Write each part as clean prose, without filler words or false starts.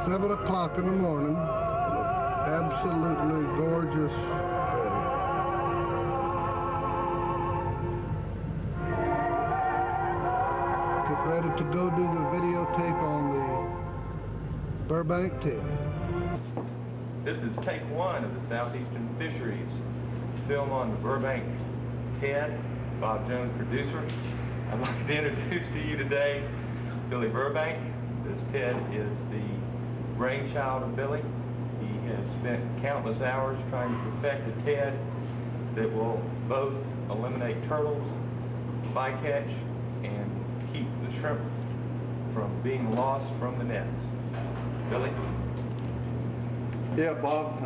7 o'clock in the morning. Absolutely gorgeous day. Get ready to go do the videotape on the Burbank Ted. This is take one of the Southeastern Fisheries film on the Burbank Ted. Bob Jones, producer. I'd like to introduce to you today Billy Burbank. This Ted is the brainchild of Billy. He has spent countless hours trying to perfect a Ted that will both eliminate turtles, bycatch, and keep the shrimp from being lost from the nets. Billy? Yeah, Bob,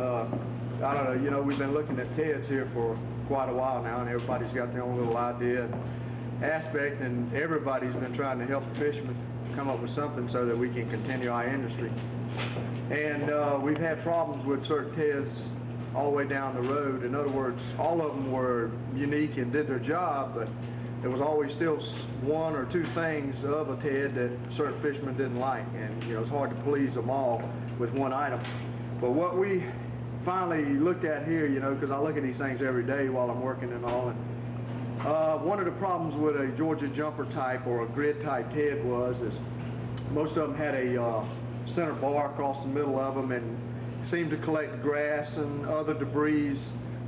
I don't know, we've been looking at Teds here for quite a while now, and everybody's got their own little idea and aspect, and everybody's been trying to help the fishermen come up with something so that we can continue our industry. And we've had problems with certain Teds all the way down the road. In other words, all of them were unique and did their job, but there was always still one or two things of a Ted that certain fishermen didn't like, and it's hard to please them all with one item. But what we finally looked at here, because I look at these things every day while I'm working and all, and one of the problems with a Georgia jumper type or a grid type Ted is most of them had a center bar across the middle of them and seemed to collect grass and other debris,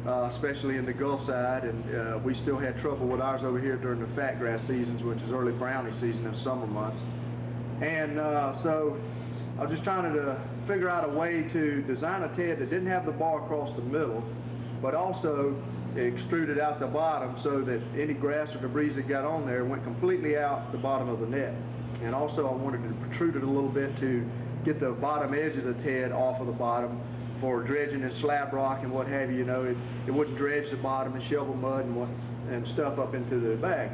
especially in the Gulf side, and we still had trouble with ours over here during the fat grass seasons, which is early brownie season in the summer months. And so I was just trying to figure out a way to design a Ted that didn't have the bar across the middle, but also extruded out the bottom so that any grass or debris that got on there went completely out the bottom of the net. And also I wanted to protrude it a little bit to get the bottom edge of the Ted off of the bottom for dredging and slab rock and what have you. It wouldn't dredge the bottom and shovel mud and stuff up into the bag.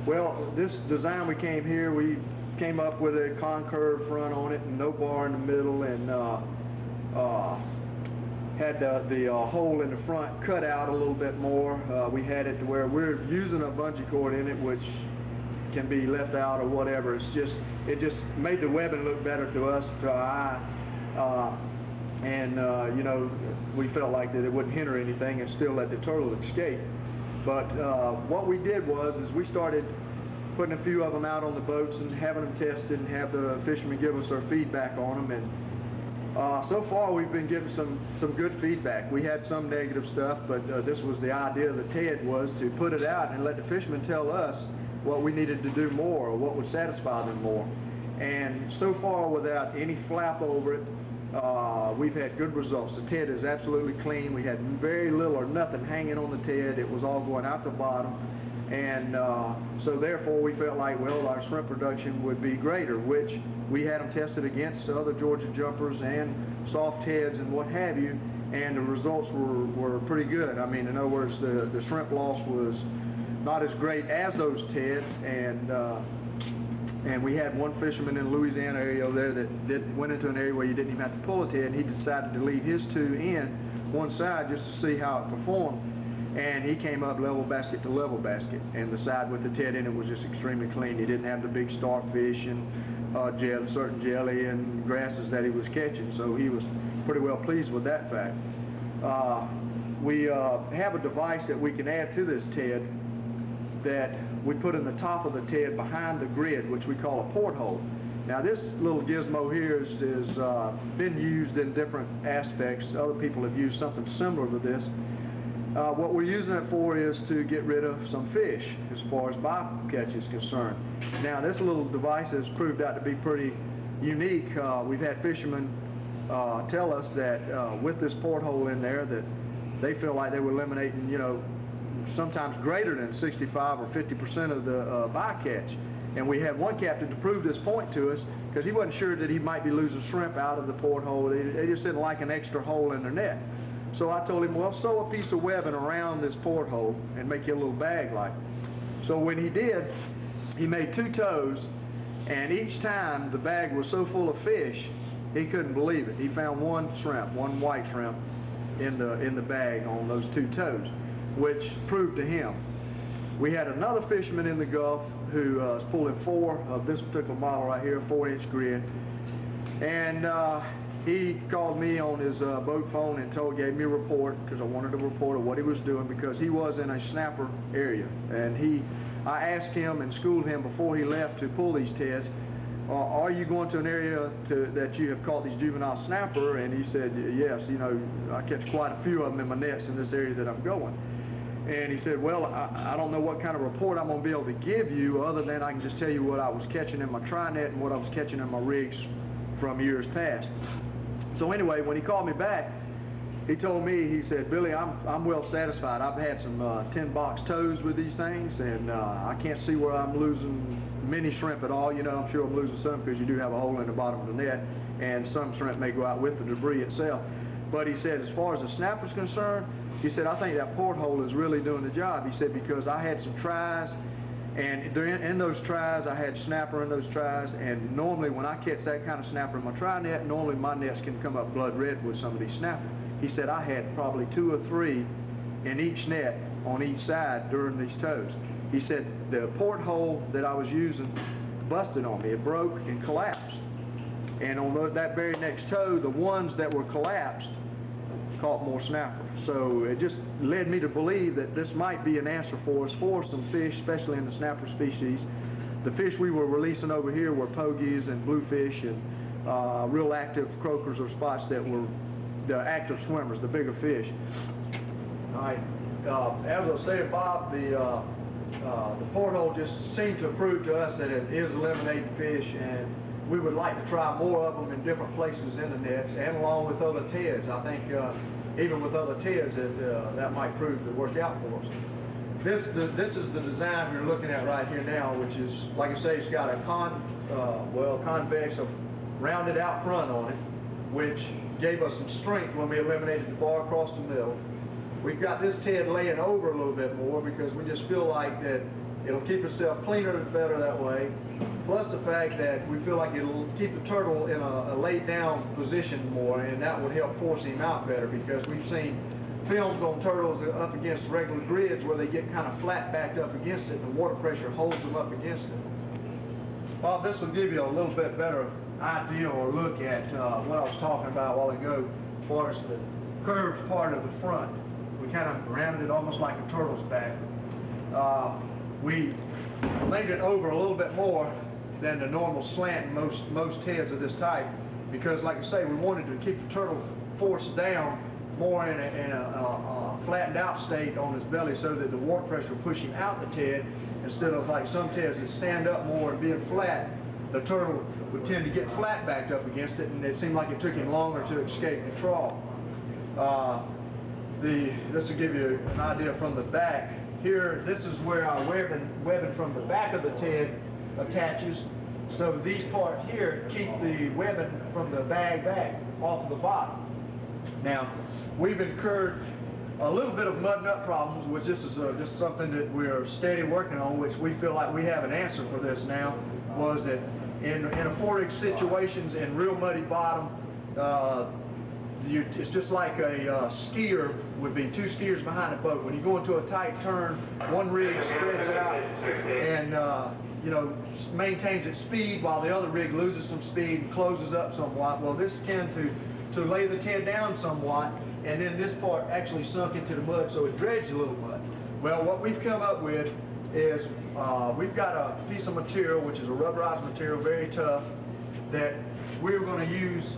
Well, this design we came up with a concurve front on it and no bar in the middle, and had the hole in the front cut out a little bit more. We had it to where we're using a bungee cord in it, which can be left out or whatever. It just made the webbing look better to us, to our eye, and we felt like that it wouldn't hinder anything and still let the turtle escape. But what we did was we started putting a few of them out on the boats and having them tested and have the fishermen give us their feedback on them. And so far we've been getting some good feedback. We had some negative stuff, but this was the idea of the Ted, was to put it out and let the fishermen tell us what we needed to do more or what would satisfy them more. And so far, without any flap over it, we've had good results. The Ted is absolutely clean. We had very little or nothing hanging on the Ted. It was all going out the bottom. And so therefore we felt like, well, our shrimp production would be greater, which we had them tested against other Georgia jumpers and soft heads and what have you, and the results were pretty good. I mean, in other words, the shrimp loss was not as great as those Teds, and we had one fisherman in the Louisiana area there that went into an area where you didn't even have to pull a Ted, and he decided to leave his two in one side just to see how it performed. And he came up level basket to level basket, and the side with the Ted in it was just extremely clean. He didn't have the big starfish and certain jelly and grasses that he was catching, so he was pretty well pleased with that fact. We have a device that we can add to this Ted that we put in the top of the Ted behind the grid, which we call a porthole. Now this little gizmo here is been used in different aspects. Other people have used something similar to this. What we're using it for is to get rid of some fish as far as bycatch is concerned. Now this little device has proved out to be pretty unique. We've had fishermen tell us that with this porthole in there that they feel like they were eliminating, sometimes greater than 65 or 50% of the bycatch. And we had one captain to prove this point to us because he wasn't sure that he might be losing shrimp out of the porthole. They just didn't like an extra hole in their net. So I told him, well, sew a piece of webbing around this porthole and make you a little bag like. So when he did, he made two toes, and each time the bag was so full of fish, he couldn't believe it. He found one shrimp, one white shrimp, in the bag on those two toes, which proved to him. We had another fisherman in the Gulf who was pulling 4 of this particular model right here, 4-inch grid. And he called me on his boat phone and gave me a report, because I wanted a report of what he was doing, because he was in a snapper area. And I asked him and schooled him before he left to pull these TEDs, are you going to an area that you have caught these juvenile snapper? And he said, yes, you know, I catch quite a few of them in my nets in this area that I'm going. And he said, well, I don't know what kind of report I'm going to be able to give you, other than I can just tell you what I was catching in my tri-net and what I was catching in my rigs from years past. So anyway, when he called me back, he told me, he said, Billy, I'm well satisfied. I've had some 10-box tows with these things, and I can't see where I'm losing many shrimp at all. You know, I'm sure I'm losing some, because you do have a hole in the bottom of the net, and some shrimp may go out with the debris itself. But he said, as far as the snapper's concerned, he said, I think that porthole is really doing the job. He said, because I had some tries, and in those tries, I had snapper in those tries, and normally when I catch that kind of snapper in my tri-net, normally my nets can come up blood red with some of these snappers. He said, I had probably 2 or 3 in each net on each side during these tows. He said, the porthole that I was using busted on me. It broke and collapsed. And on that very next tow, the ones that were collapsed caught more snapper. So it just led me to believe that this might be an answer for us for some fish, especially in the snapper species. The fish we were releasing over here were pogies and bluefish and real active croakers or spots that were the active swimmers, the bigger fish. All right. As I was saying, Bob, the porthole just seemed to prove to us that it is eliminating fish, and we would like to try more of them in different places in the nets and along with other TEDs. I think even with other TEDs that might prove to work out for us. This is the design we're looking at right here now, which is, like I say, it's got a convex of rounded out front on it, which gave us some strength when we eliminated the bar across the middle. We've got this TED laying over a little bit more because we just feel like that it'll keep itself cleaner and better that way. Plus the fact that we feel like it'll keep the turtle in a laid down position more, and that would help force him out better, because we've seen films on turtles up against regular grids where they get kind of flat backed up against it, and the water pressure holds them up against it. Bob, this will give you a little bit better idea or look at what I was talking about a while ago as far as the curved part of the front. We kind of rounded it almost like a turtle's back. We laid it over a little bit more than the normal slant in most TEDs of this type, because like I say, we wanted to keep the turtle forced down more in a flattened out state on his belly, so that the water pressure would push him out the TED, instead of like some TEDs that stand up more and being flat, the turtle would tend to get flat backed up against it, and it seemed like it took him longer to escape the trawl. This will give you an idea from the back. Here, this is where our webbing from the back of the TED attaches. So these parts here keep the webbing from the bag back off of the bottom. Now, we've incurred a little bit of mud nut problems, which this is just something that we're steady working on, which we feel like we have an answer for this now, was that in aphoric situations in real muddy bottom, it's just like a skier would be, 2 skiers behind a boat. When you go into a tight turn, one rig spreads out and you know, maintains its speed while the other rig loses some speed and closes up somewhat. Well, this tends to lay the TED down somewhat, and then this part actually sunk into the mud, so it dredged a little mud. Well, what we've come up with is we've got a piece of material, which is a rubberized material, very tough, that we're going to use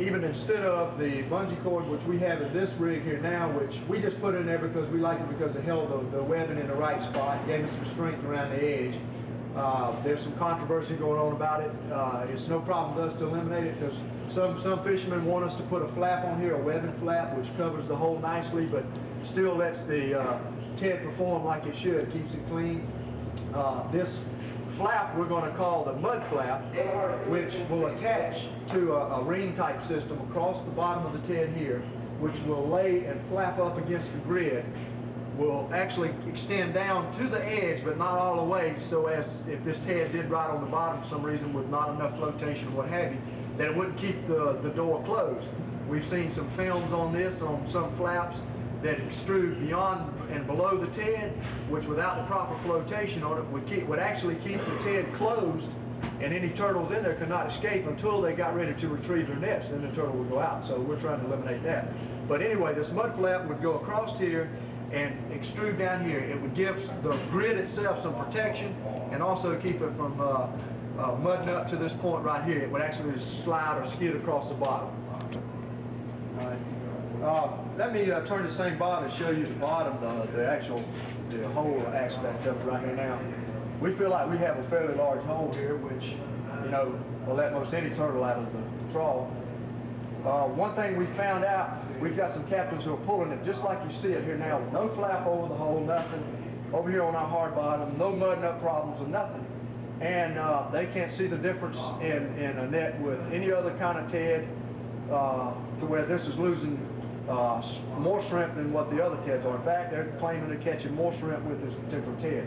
even instead of the bungee cord, which we have in this rig here now, which we just put in there because we liked it because it held the webbing in the right spot, gave it some strength around the edge. There's some controversy going on about it. It's no problem with us to eliminate it, because some fishermen want us to put a flap on here, a webbing flap, which covers the hole nicely, but still lets the TED perform like it should, keeps it clean. This flap we're going to call the mud flap, which will attach to a ring type system across the bottom of the TED here, which will lay and flap up against the grid, will actually extend down to the edge, but not all the way, so as if this TED did right on the bottom for some reason with not enough flotation or what have you, that it wouldn't keep the door closed. We've seen some films on this, on some flaps, that extrude beyond and below the TED, which without the proper flotation on it would actually keep the TED closed and any turtles in there could not escape until they got ready to retrieve their nets. Then the turtle would go out. So we're trying to eliminate that. But anyway, this mud flap would go across here and extrude down here. It would give the grid itself some protection and also keep it from mudding up to this point right here. It would actually just slide or skid across the bottom. All right. Let me turn the same bottom and show you the bottom, the hole aspect of it right here now. We feel like we have a fairly large hole here, which, you know, will let most any turtle out of the trawl. One thing we found out, we've got some captains who are pulling it just like you see it here now, with no flap over the hole, nothing. Over here on our hard bottom, no mudding up problems or nothing. And they can't see the difference in a net with any other kind of Ted, to where this is losing more shrimp than what the other Teds are. In fact, they're claiming they're catching more shrimp with this particular Ted.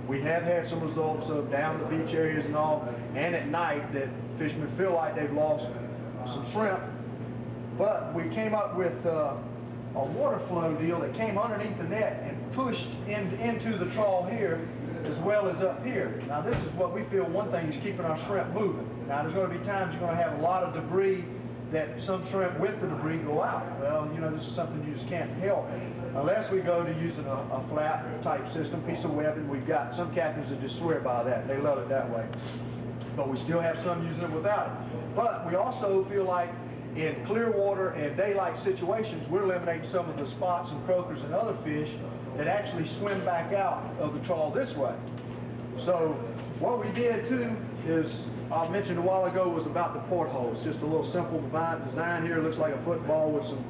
We have had some results of down the beach areas and all, and at night that fishermen feel like they've lost some shrimp. But we came up with a water flow deal that came underneath the net and pushed into the trawl here as well as up here. Now this is what we feel one thing is keeping our shrimp moving. Now there's going to be times you're going to have a lot of debris that some shrimp with the debris go out. Well, you know, this is something you just can't help unless we go to using a flat type system, piece of webbing. We've got some captains that just swear by that. They love it that way. But we still have some using it without it. But we also feel like in clear water and daylight situations, we're eliminating some of the spots and croakers and other fish that actually swim back out of the trawl this way. So what we did too is, I mentioned a while ago, was about the portholes. Just a little simple design here. It looks like a football with some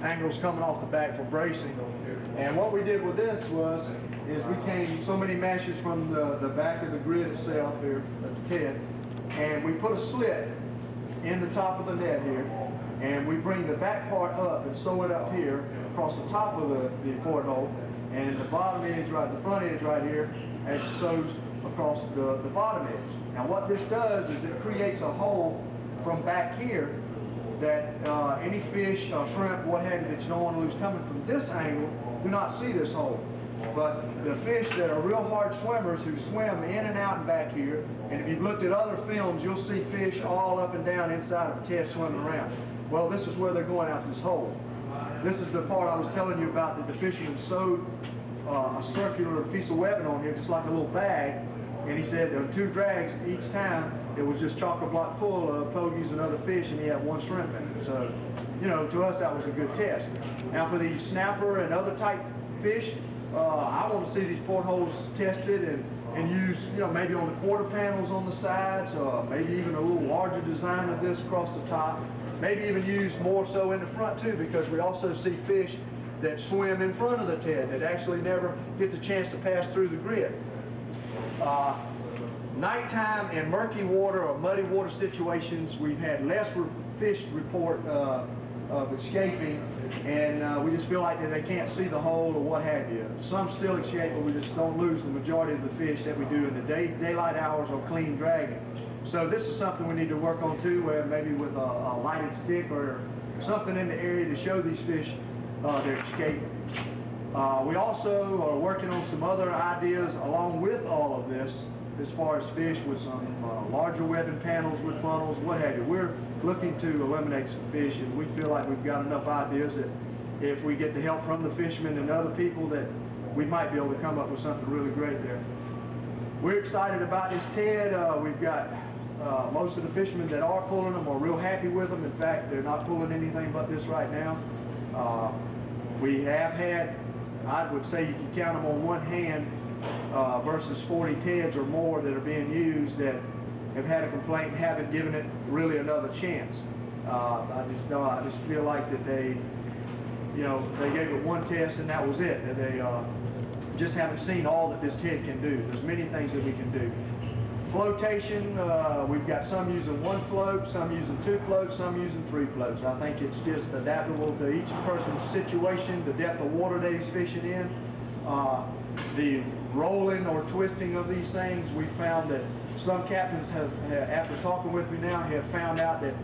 angles coming off the back for bracing. And what we did with this is we came so many meshes from the back of the grid itself here, that's Ted, and we put a slit in the top of the net here, and we bring the back part up and sew it up here across the top of the porthole, and the bottom edge, right, the front edge right here, as it sews across the bottom edge. Now what this does is it creates a hole from back here that any fish, shrimp, what have you, that you don't want to lose coming from this angle do not see this hole. But the fish that are real hard swimmers who swim in and out and back here, and if you've looked at other films, you'll see fish all up and down inside of a Ted swimming around. Well, this is where they're going out this hole. This is the part I was telling you about, that the fisherman sewed a circular piece of webbing on here, just like a little bag, and he said there were 2 drags each time. It was just chock-a block full of pogies and other fish, and he had 1 shrimp in it. So, you know, to us that was a good test. Now for these snapper and other type fish, I want to see these portholes tested and used, you know, maybe on the quarter panels on the sides, maybe even a little larger design of this across the top, maybe even used more so in the front too, because we also see fish that swim in front of the Ted that actually never get the chance to pass through the grid. Nighttime and murky water or muddy water situations, we've had less fish report of escaping, and we just feel like that they can't see the hole or what have you. Some still escape, but we just don't lose the majority of the fish that we do in the daylight hours or clean dragging. So this is something we need to work on too, where maybe with a lighted stick or something in the area to show these fish they're escaping. We also are working on some other ideas along with all of this, as far as fish with some larger webbing panels with funnels, what have you. We're looking to eliminate some fish, and we feel like we've got enough ideas that if we get the help from the fishermen and other people, that we might be able to come up with something really great there. We're excited about this Ted. We've got most of the fishermen that are pulling them are real happy with them. In fact, they're not pulling anything but this right now. We have had, I would say you can count them on one hand, versus 40 Teds or more that are being used that have had a complaint and haven't given it really another chance. I just feel like that they, you know, they gave it one test and that was it. That they just haven't seen all that this Ted can do. There's many things that we can do. Flotation, we've got some using 1 float, some using 2 floats, some using 3 floats. I think it's just adaptable to each person's situation, the depth of water that he's fishing in. The rolling or twisting of these things, we found that some captains have, after talking with me now, have found out that,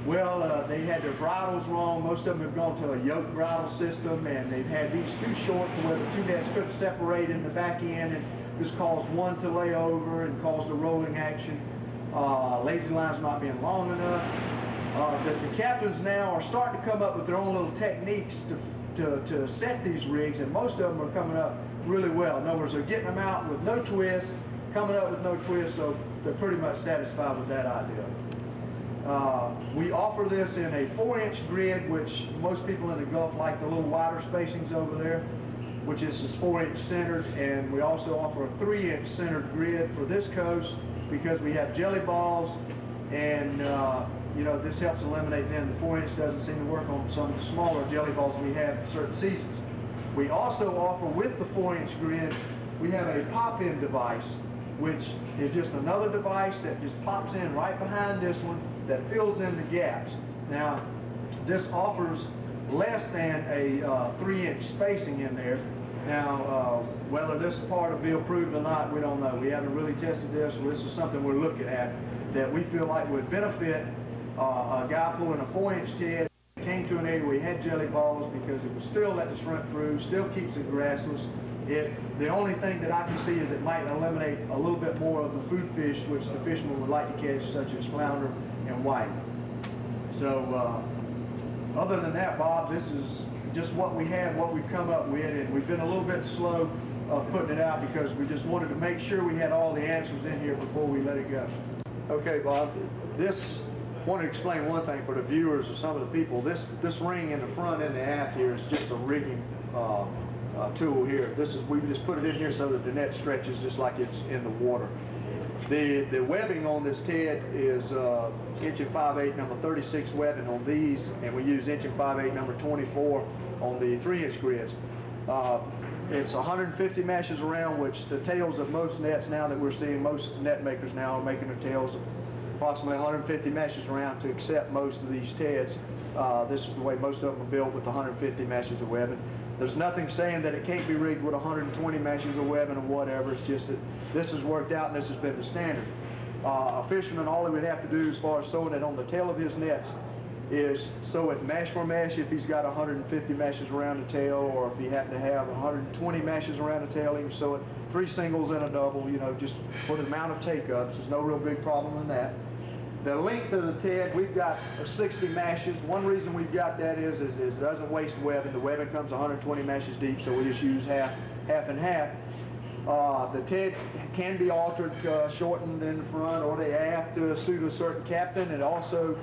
well, they had their bridles wrong. Most of them have gone to a yoke bridle system, and they've had these too short to where the 2 nets couldn't separate in the back end, and this caused one to lay over and caused a rolling action. lazy lines not being long enough. The captains now are starting to come up with their own little techniques to set these rigs, and most of them are coming up really well. In other words, they're getting them out with no twist, coming up with no twist, so they're pretty much satisfied with that idea. We offer this in a 4-inch grid, which most people in the Gulf like the little wider spacings over there, which is 4-inch centered, and we also offer a 3-inch centered grid for this coast because we have jelly balls, and you know, this helps eliminate them. The 4-inch doesn't seem to work on some of the smaller jelly balls we have in certain seasons. We also offer, with the 4-inch grid, we have a pop-in device, which is just another device that just pops in right behind this one that fills in the gaps. Now, this offers less than a 3-inch spacing in there. Now, whether this part will be approved or not, we don't know. We haven't really tested this. This is something we're looking at that we feel like would benefit a guy pulling a 4-inch TED. Came to an area where he had jelly balls because it would still let the shrimp through, still keeps it grassless. The only thing that I can see is it might eliminate a little bit more of the food fish which the fishermen would like to catch, such as flounder and white. So other than that, Bob, this is just what we have, what we've come up with, and we've been a little bit slow putting it out because we just wanted to make sure we had all the answers in here before we let it go. Okay, Bob, I want to explain one thing for the viewers or some of the people. This ring in the front and the aft here is just a rigging tool here. We just put it in here so that the net stretches just like it's in the water. The webbing on this TED is 1 5/8" number 36 webbing on these, and we use 1 5/8" number 24 on the 3-inch grids. It's 150 meshes around, which the tails of most nets now that we're seeing, most net makers now are making their tails approximately 150 meshes around to accept most of these TEDs. This is the way most of them are built, with 150 meshes of webbing. There's nothing saying that it can't be rigged with 120 meshes of webbing or whatever. It's just that this has worked out and this has been the standard. A fisherman, all he would have to do as far as sewing it on the tail of his nets is sew it mesh for mesh if he's got 150 meshes around the tail, or if he happened to have 120 meshes around the tail, he can sew it 3 singles and a double, you know, just for the amount of take-ups. There's no real big problem in that. The length of the TED, we've got 60 meshes. One reason we've got that is it doesn't waste webbing. The webbing comes 120 meshes deep, so we just use half and half. The TED can be altered, shortened in the front or the aft to suit a certain captain. It also,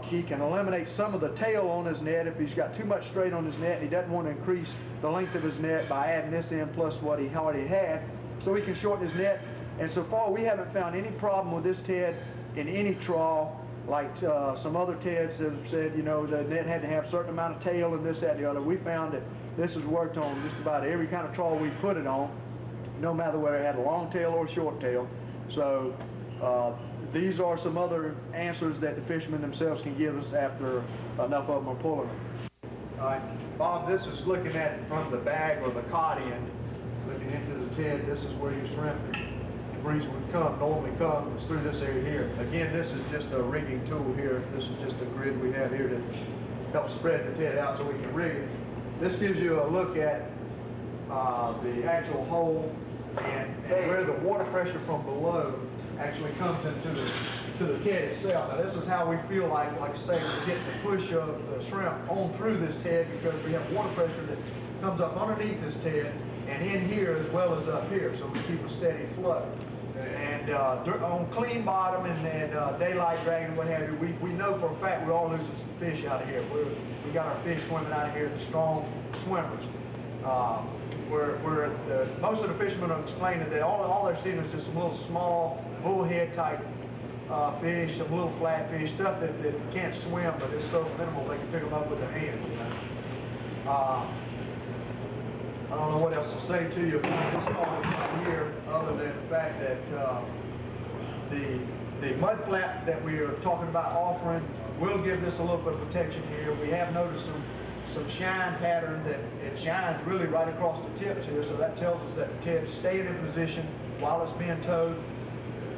he can eliminate some of the tail on his net if he's got too much straight on his net and he doesn't want to increase the length of his net by adding this in plus what he already had. So he can shorten his net. And so far, we haven't found any problem with this TED in any trawl, like some other TEDs have said, you know, the net had to have a certain amount of tail and this, that, and the other. We found that this has worked on just about every kind of trawl we put it on, no matter whether it had a long tail or a short tail. So these are some other answers that the fishermen themselves can give us after enough of them are pulling them. All right, Bob, this is looking at it from the bag or the cod end, looking into the TED. This is where your shrimp breeze would normally come, is through this area here. Again, this is just a rigging tool here. This is just a grid we have here to help spread the TED out so we can rig it. This gives you a look at the actual hole and where the water pressure from below actually comes into the TED itself. Now this is how we feel like I say, we get the push of the shrimp on through this TED because we have water pressure that comes up underneath this TED and in here as well as up here, so we keep a steady flow. And on clean bottom and daylight dragging, what have you, we know for a fact we're all losing some fish out of here. We got our fish swimming out of here, the strong swimmers. Most of the fishermen are explaining that all they're seeing is just some little small bullhead type fish, some little flatfish, stuff that can't swim, but it's so minimal they can pick them up with their hands, you know. I don't know what else to say to you about this part here, other than the fact that the mud flap that we are talking about offering will give this a little bit of protection here. We have noticed some shine pattern that it shines really right across the tips here, so that tells us that the TEDs stay in position while it's being towed.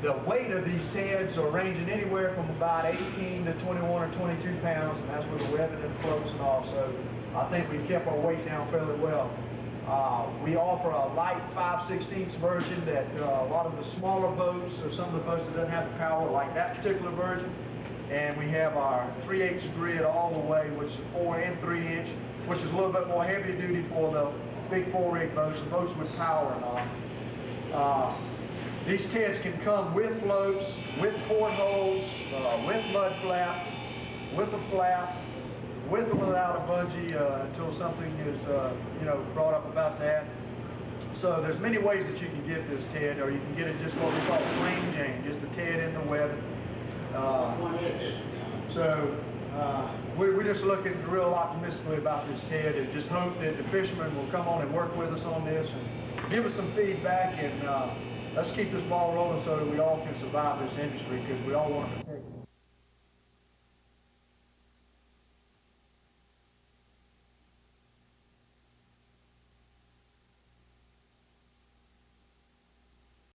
The weight of these TEDs are ranging anywhere from about 18 to 21 or 22 pounds, and that's with the webbing and floats and all, so I think we kept our weight down fairly well. We offer a light 5/16 version that a lot of the smaller boats or some of the boats that doesn't have the power like that particular version. And we have our 3/8 grid all the way, which is 4 and 3 inch, which is a little bit more heavy duty for the big 4-rig boats, the boats with power and all. These TEDs can come with floats, with portholes, with mud flaps, with a flap, with or without a bungee until something is brought up about that. So there's many ways that you can get this TED, or you can get it just what we call a plain Jane, just a TED in the webbing. We're just looking real optimistically about this TED, and just hope that the fishermen will come on and work with us on this and give us some feedback, and let's keep this ball rolling so that we all can survive this industry, because we all want to